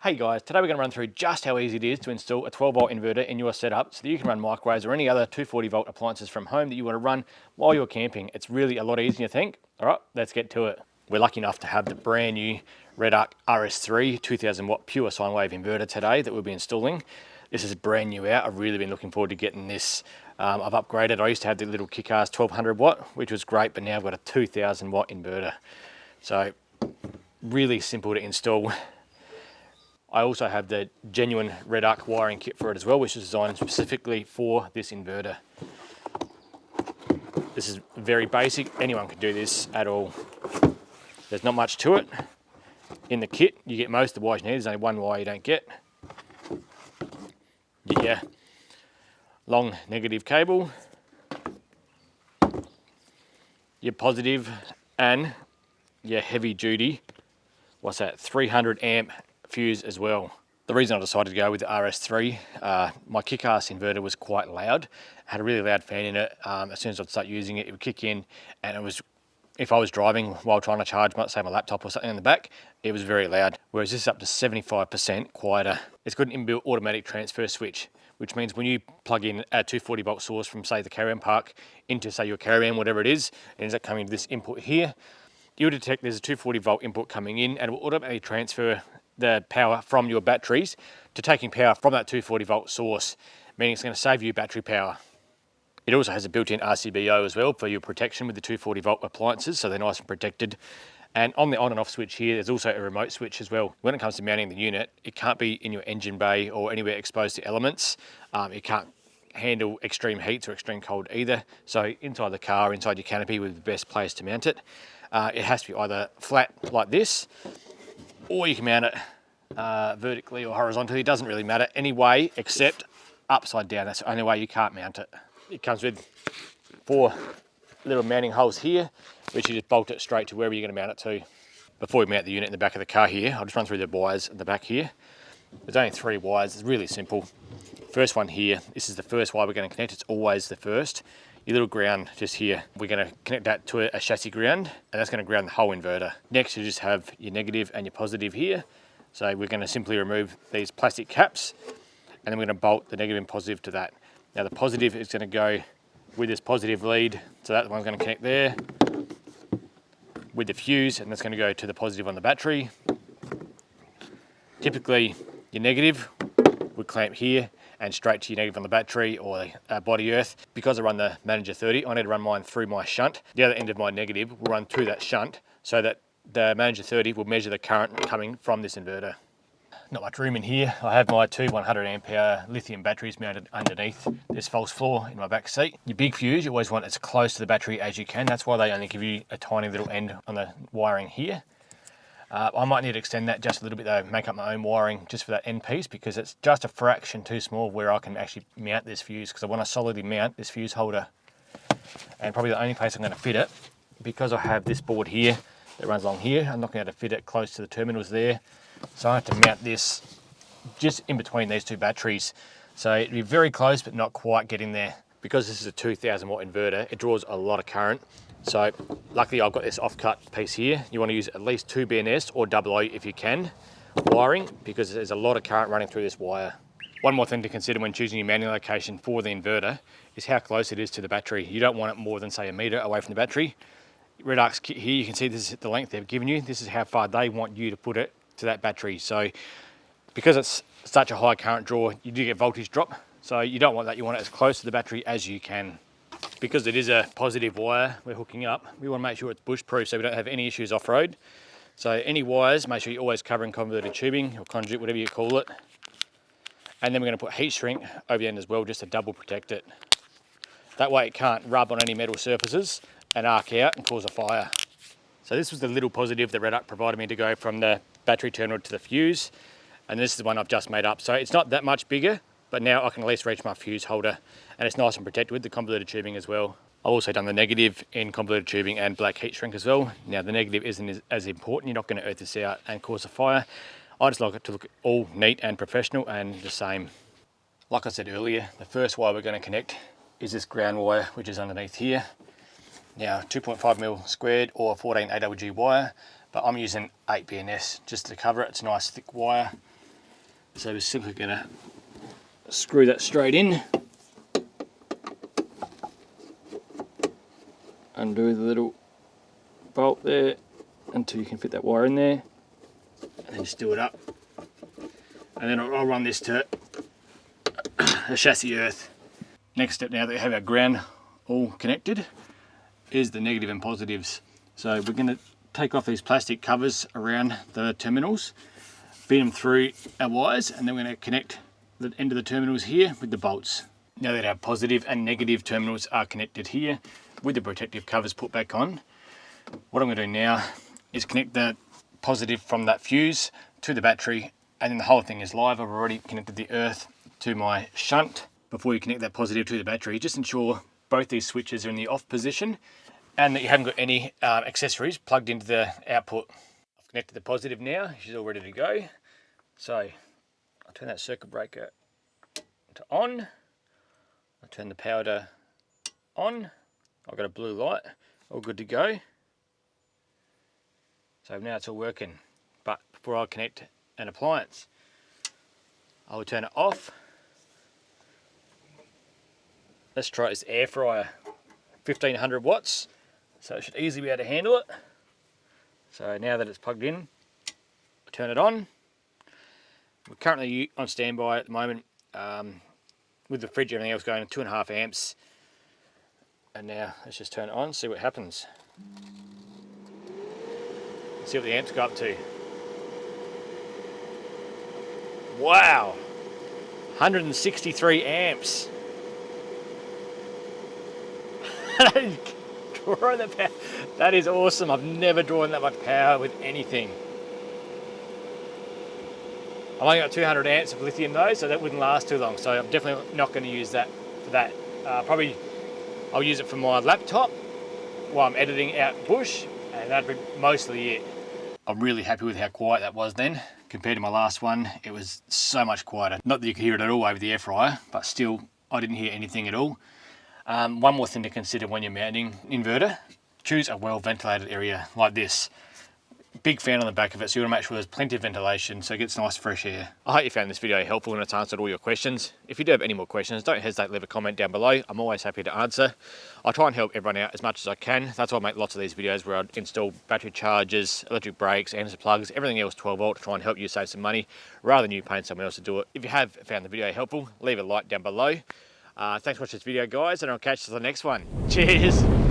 Hey guys, today we're going to run through just how easy it is to install a 12 volt inverter in your setup so that you can run microwaves or any other 240 volt appliances from home that you want to run while you're camping. It's really a lot easier than you think. All right, let's get to it. We're lucky enough to have the brand new redarc RS3 2000 watt pure sine wave inverter today that we'll be installing. This is brand new out. I've really been looking forward to getting this. I've upgraded. I used to have the little kick-ass 1200 watt, which was great, but now I've got a 2000 watt inverter. So really simple to install. I also have the genuine redarc wiring kit for it as well, which is designed specifically for this inverter. This is very basic. Anyone can do this at all. There's not much to it. In the kit, you get most of the wires you need. There's only one wire you don't get. Yeah, long negative cable, your positive, and your heavy duty, 300 amp fuse as well. The reason I decided to go with the RS3, my kick-ass inverter was quite loud, had a really loud fan in it. As soon as I'd start using it, it would kick in, and it was, if I was driving while trying to charge, say my laptop or something in the back, it was very loud. Whereas this is up to 75% quieter. It's got an inbuilt automatic transfer switch, which means when you plug in a 240 volt source from say the caravan park into say your caravan, whatever it is, it ends up coming to this input here. You'll detect there's a 240 volt input coming in, and it will automatically transfer the power from your batteries to taking power from that 240 volt source, meaning it's going to save you battery power. It also has a built-in RCBO as well for your protection with the 240 volt appliances, so they're nice and protected. And on the on and off switch here, there's also a remote switch as well. When it comes to mounting the unit, it can't be in your engine bay or anywhere exposed to elements. It can't handle extreme heats or extreme cold either. So inside the car, inside your canopy would be the best place to mount it. It has to be either flat like this, or you can mount it vertically or horizontally. It doesn't really matter any way except upside down. That's the only way you can't mount it. It comes with 4 little mounting holes here, which you just bolt it straight to wherever you're going to mount it to. Before we mount the unit in the back of the car here, I'll just run through the wires at the back here. There's only 3 wires. It's really simple. First one here, this is the first wire we're going to connect. It's always the first. Your little ground just here, we're going to connect that to a chassis ground, and that's going to ground the whole inverter. Next, you just have your negative and your positive here. So we're going to simply remove these plastic caps, and then we're going to bolt the negative and positive to that. Now the positive is going to go with this positive lead, so that one's going to connect there with the fuse, and that's going to go to the positive on the battery. Typically, your negative would clamp here and straight to your negative on the battery or body earth. Because I run the Manager 30, I need to run mine through my shunt. The other end of my negative will run through that shunt so that the Manager 30 will measure the current coming from this inverter. Not much room in here. I have my 2 100 amp hour lithium batteries mounted underneath this false floor in my back seat. Your big fuse, you always want as close to the battery as you can. That's why they only give you a tiny little end on the wiring here. I might need to extend that just a little bit though, make up my own wiring just for that end piece, because it's just a fraction too small where I can actually mount this fuse, because I want to solidly mount this fuse holder. And probably the only place I'm going to fit it, because I have this board here that runs along here, I'm not going to fit it close to the terminals there. So I have to mount this just in between these 2 batteries. So it'd be very close, but not quite getting there. Because this is a 2000 watt inverter, it draws a lot of current. So luckily I've got this offcut piece here. You want to use at least 2 BNS or AA if you can wiring, because there's a lot of current running through this wire. One more thing to consider when choosing your mounting location for the inverter is how close it is to the battery. You don't want it more than say 1 meter away from the battery. Redarc's kit here, you can see this is the length they've given you. This is how far they want you to put it to that battery. So because it's such a high current draw, you do get voltage drop. So you don't want that. You want it as close to the battery as you can. Because it is a positive wire we're hooking up, we want to make sure it's bush proof so we don't have any issues off-road. So any wires, make sure you always cover in converted tubing or conduit, whatever you call it. And then we're going to put heat shrink over the end as well, just to double protect it. That way it can't rub on any metal surfaces and arc out and cause a fire. So this was the little positive that redarc provided me to go from the battery terminal to the fuse. And this is the one I've just made up. So it's not that much bigger, but now I can at least reach my fuse holder, and it's nice and protected with the convoluted tubing as well. I've also done the negative in convoluted tubing and black heat shrink as well. Now the negative isn't as important. You're not going to earth this out and cause a fire. I just like it to look all neat and professional and the same. Like I said earlier, the first wire we're going to connect is this ground wire, which is underneath here. Now 2.5mm squared or 14 AWG wire, but I'm using 8 BNS just to cover it. It's a nice thick wire. So we're simply going to screw that straight in. Undo the little bolt there until you can fit that wire in there, and then just do it up. And then I'll run this to a chassis earth. Next step, now that we have our ground all connected, is the negative and positives. So we're going to take off these plastic covers around the terminals, feed them through our wires, and then we're going to connect the end of the terminals here with the bolts. Now that our positive and negative terminals are connected here with the protective covers put back on, what I'm going to do now is connect the positive from that fuse to the battery, and then the whole thing is live. I've already connected the earth to my shunt. Before you connect that positive to the battery, just ensure both these switches are in the off position and that you haven't got any accessories plugged into the output. I've connected the positive now, she's all ready to go. So I'll turn that circuit breaker to on, I'll turn the power to on, I've got a blue light, all good to go. So now it's all working. But before I connect an appliance, I will turn it off. Let's try this air fryer, 1500 watts, so it should easily be able to handle it. So now that it's plugged in, I turn it on. We're currently on standby at the moment with the fridge and everything else going at 2.5 amps. And now let's just turn it on, see what happens. See what the amps go up to. Wow, 163 amps. That is awesome. I've never drawn that much power with anything. I've only got 200 amps of lithium though, so that wouldn't last too long. So I'm definitely not going to use that for that. Probably I'll use it for my laptop while I'm editing out bush, and that'd be mostly it. I'm really happy with how quiet that was then. Compared to my last one, it was so much quieter. Not that you could hear it at all over the air fryer, but still I didn't hear anything at all. One more thing to consider when you're mounting an inverter, choose a well ventilated area like this. Big fan on the back of it, so you want to make sure there's plenty of ventilation so it gets nice fresh air. I hope you found this video helpful and it's answered all your questions. If you do have any more questions, don't hesitate to leave a comment down below. I'm always happy to answer. I try and help everyone out as much as I can. That's why I make lots of these videos where I install battery chargers, electric brakes, anderson plugs, everything else 12 volt to try and help you save some money rather than you paying someone else to do it. If you have found the video helpful, leave a like down below. Thanks for watching this video guys, and I'll catch you on the next one. Cheers!